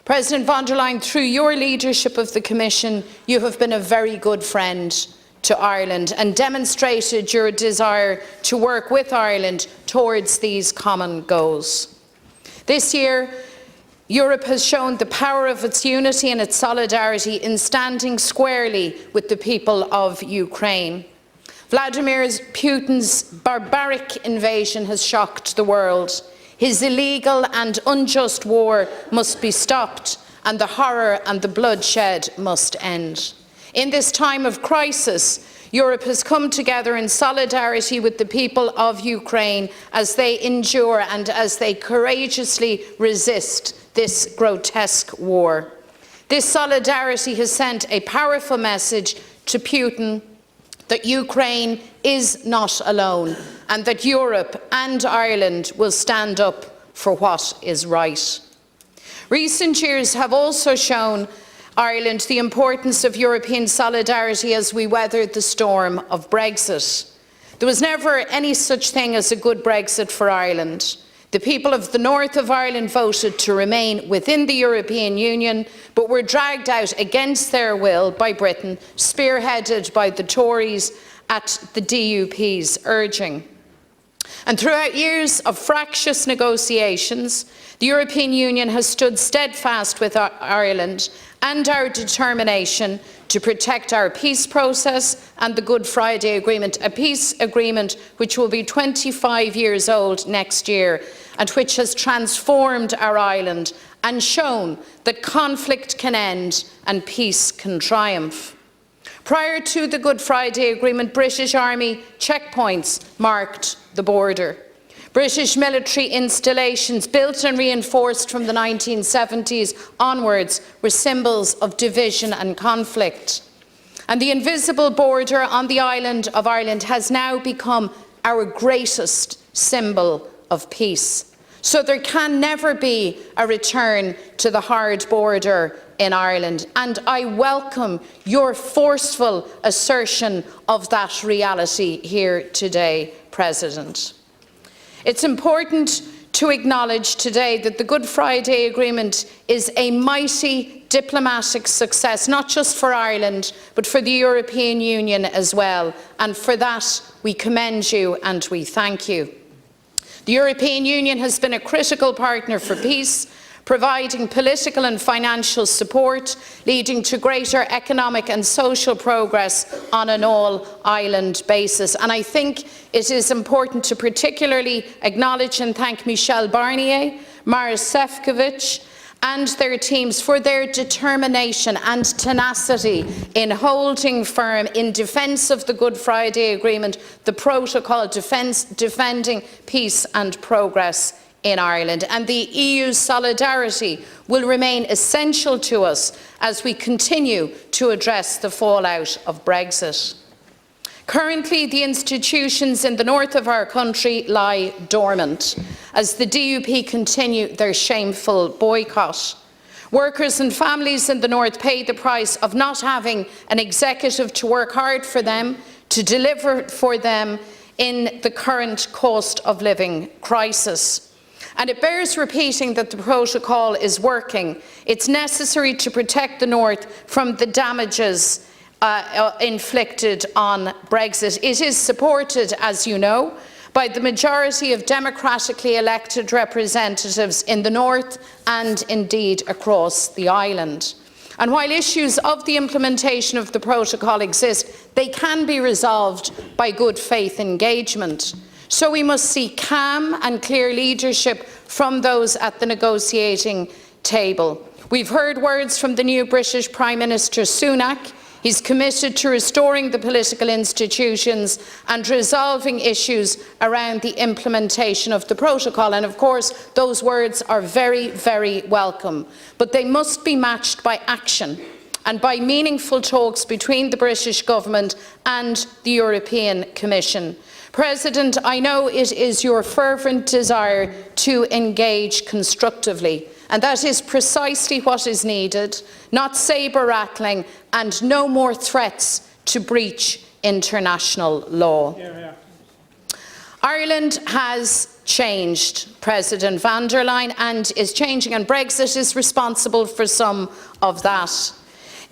President von der Leyen, through your leadership of the Commission, you have been a very good friend to Ireland and demonstrated your desire to work with Ireland towards these common goals. This year, Europe has shown the power of its unity and its solidarity in standing squarely with the people of Ukraine. Vladimir Putin's barbaric invasion has shocked the world. His illegal and unjust war must be stopped, and the horror and the bloodshed must end. In this time of crisis, Europe has come together in solidarity with the people of Ukraine as they endure and as they courageously resist this grotesque war. This solidarity has sent a powerful message to Putin that Ukraine is not alone and that Europe and Ireland will stand up for what is right. Recent years have also shown Ireland the importance of European solidarity as we weathered the storm of Brexit. There was never any such thing as a good Brexit for Ireland. The people of the north of Ireland voted to remain within the European Union, but were dragged out against their will by Britain, spearheaded by the Tories at the DUP's urging. And throughout years of fractious negotiations, the European Union has stood steadfast with Ireland and our determination to protect our peace process and the Good Friday Agreement, a peace agreement which will be 25 years old next year and which has transformed our island and shown that conflict can end and peace can triumph. Prior to the Good Friday Agreement, British Army checkpoints marked the border. British military installations built and reinforced from the 1970s onwards were symbols of division and conflict. And the invisible border on the island of Ireland has now become our greatest symbol of peace. So there can never be a return to the hard border in Ireland, and I welcome your forceful assertion of that reality here today, President. It's important to acknowledge today that the Good Friday Agreement is a mighty diplomatic success, not just for Ireland, but for the European Union as well. And for that, we commend you and we thank you. The European Union has been a critical partner for peace, providing political and financial support, leading to greater economic and social progress on an all-island basis. And I think it is important to particularly acknowledge and thank Michel Barnier, Maros Šefčovič and their teams for their determination and tenacity in holding firm in defence of the Good Friday Agreement, the protocol defending peace and progress in Ireland, and the EU's solidarity will remain essential to us as we continue to address the fallout of Brexit. Currently, the institutions in the north of our country lie dormant as the DUP continue their shameful boycott. Workers and families in the north pay the price of not having an executive to work hard for them, to deliver for them in the current cost of living crisis. And it bears repeating that the protocol is working. It's necessary to protect the north from the damages inflicted on Brexit. It is supported, as you know, by the majority of democratically elected representatives in the north and indeed across the island. And while issues of the implementation of the protocol exist, they can be resolved by good faith engagement. So we must see calm and clear leadership from those at the negotiating table. We've heard words from the new British Prime Minister Sunak. He's committed to restoring the political institutions and resolving issues around the implementation of the protocol. And of course, those words are very, very welcome. But they must be matched by action and by meaningful talks between the British government and the European Commission. President, I know it is your fervent desire to engage constructively, and that is precisely what is needed, not sabre-rattling and no more threats to breach international law. Ireland has changed, President von der Leyen, and is changing, and Brexit is responsible for some of that.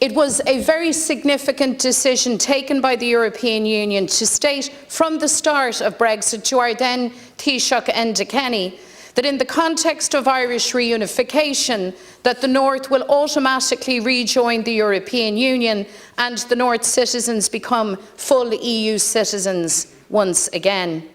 It was a very significant decision taken by the European Union to state from the start of Brexit to our then Taoiseach Enda Kenny that in the context of Irish reunification, that the North will automatically rejoin the European Union and the North citizens become full EU citizens once again.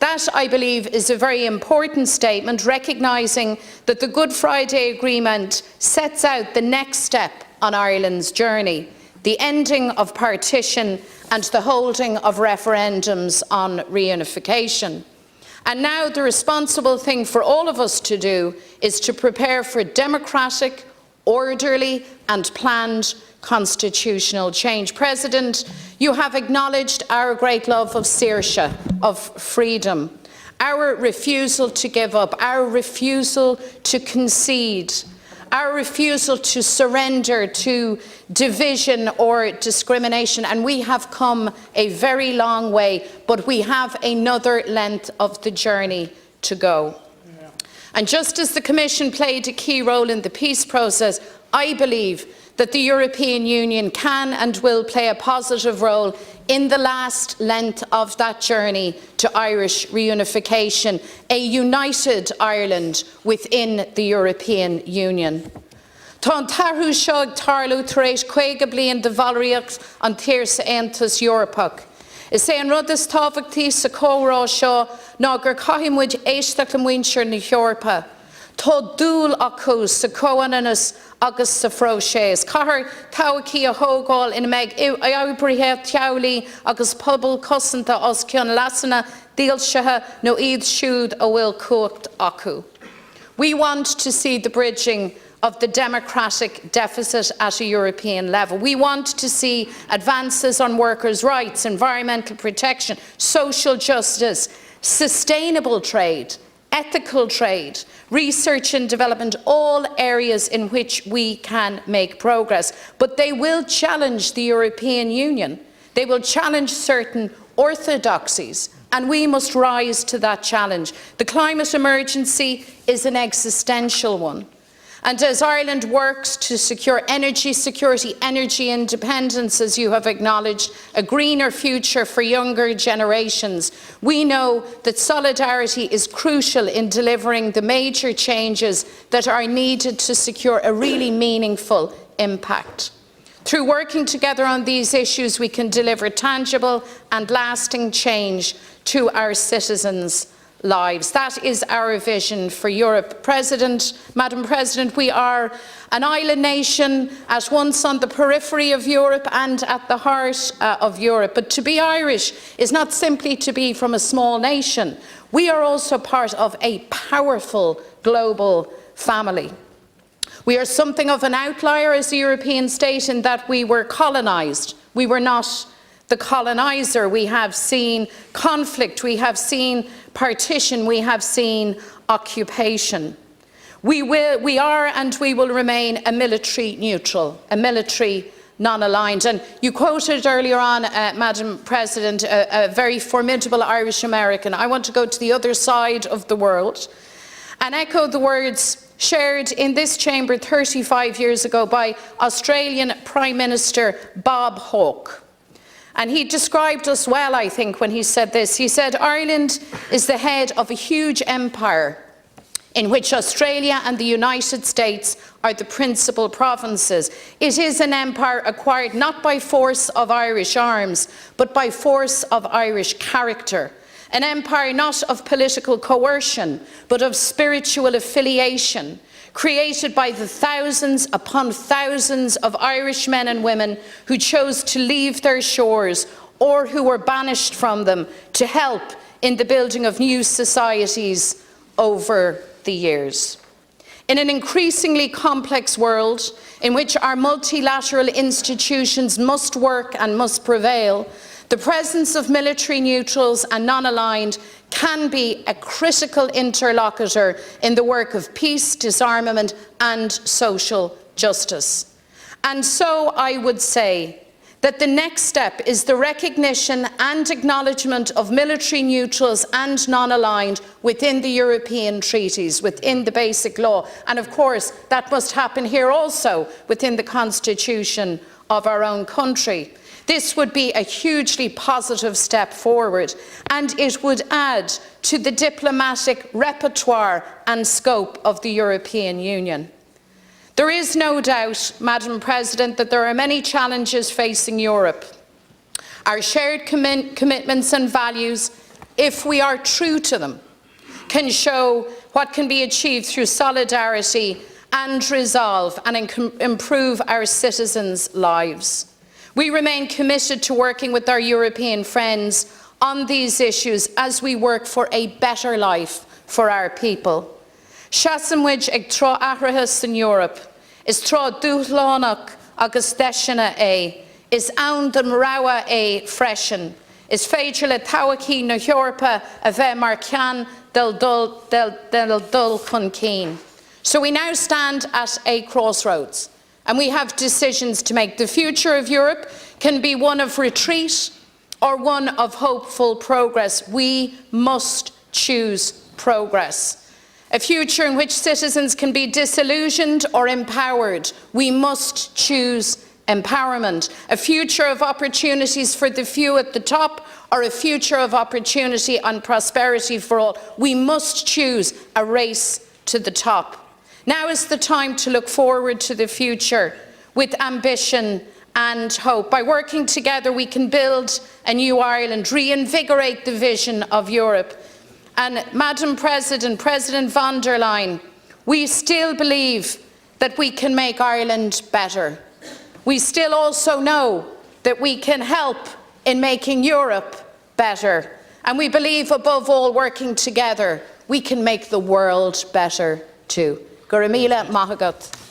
That, I believe, is a very important statement, recognising that the Good Friday Agreement sets out the next step on Ireland's journey, the ending of partition and the holding of referendums on reunification. And now the responsible thing for all of us to do is to prepare for democratic, orderly and planned constitutional change. President, you have acknowledged our great love of Saoirse, of freedom, our refusal to give up, our refusal to concede, our refusal to surrender to division or discrimination, and we have come a very long way, but we have another length of the journey to go. And just as the Commission played a key role in the peace process, I believe that the European Union can and will play a positive role in the last length of that journey to Irish reunification, a united Ireland within the European Union. Tá tarú seo tarlú tar éis chuige bliain de bhallraíocht an tíorsa Aontas Eorpach. Is é an rud is tábhachtaí sa córá seo ná gur caitheamid éisteach le muintir na Eorpa. Tá dúil acu sa comhanas agus sa phróiseas. Cathair táhachaí a thógáil ina méid oibrithe teaghlaí agus pobal cosanta os cionn lasana díolsithe nó iad siúd a bhfuil cuacht acu. We want to see the bridging of the democratic deficit at a European level. We want to see advances on workers' rights, environmental protection, social justice, sustainable trade, ethical trade, research and development, all areas in which we can make progress. But they will challenge the European Union. They will challenge certain orthodoxies, and we must rise to that challenge. The climate emergency is an existential one. And as Ireland works to secure energy security, energy independence, as you have acknowledged, a greener future for younger generations, we know that solidarity is crucial in delivering the major changes that are needed to secure a really meaningful impact. Through working together on these issues, we can deliver tangible and lasting change to our citizens' lives. That is our vision for Europe. Madam President, we are an island nation at once on the periphery of Europe and at the heart of Europe. But to be Irish is not simply to be from a small nation. We are also part of a powerful global family. We are something of an outlier as a European state in that we were colonised. We were not the coloniser. We have seen conflict, we have seen partition, we have seen occupation. We are and we will remain a military neutral, a military non-aligned. And you quoted earlier on, Madam President, a very formidable Irish American. I want to go to the other side of the world and echo the words shared in this chamber 35 years ago by Australian Prime Minister Bob Hawke. And he described us well, I think, when he said this. He said, Ireland is the head of a huge empire in which Australia and the United States are the principal provinces. It is an empire acquired not by force of Irish arms, but by force of Irish character. An empire not of political coercion, but of spiritual affiliation, created by the thousands upon thousands of Irish men and women who chose to leave their shores or who were banished from them to help in the building of new societies over the years. In an increasingly complex world in which our multilateral institutions must work and must prevail, the presence of military neutrals and non-aligned can be a critical interlocutor in the work of peace, disarmament and social justice. And so I would say that the next step is the recognition and acknowledgement of military neutrals and non-aligned within the European treaties, within the basic law. And of course, that must happen here also within the constitution of our own country. This would be a hugely positive step forward, and it would add to the diplomatic repertoire and scope of the European Union. There is no doubt, Madam President, that there are many challenges facing Europe. Our shared commitments and values, if we are true to them, can show what can be achieved through solidarity and resolve and improve our citizens' lives. We remain committed to working with our European friends on these issues as we work for a better life for our people. Seasamid ag tro ahrachas in Europe, is tro dúchlánach agus deisina is ann den rawa freisin, is féidir le tawací na Eorpa a bheith mar ceann del dul chun cín. So we now stand at a crossroads, and we have decisions to make. The future of Europe can be one of retreat or one of hopeful progress. We must choose progress. A future in which citizens can be disillusioned or empowered. We must choose empowerment. A future of opportunities for the few at the top, or a future of opportunity and prosperity for all. We must choose a race to the top. Now is the time to look forward to the future with ambition and hope. By working together, we can build a new Ireland, reinvigorate the vision of Europe. And Madam President, President von der Leyen, we still believe that we can make Ireland better. We still also know that we can help in making Europe better. And we believe, above all, working together, we can make the world better too. Go raibh míle maith agat.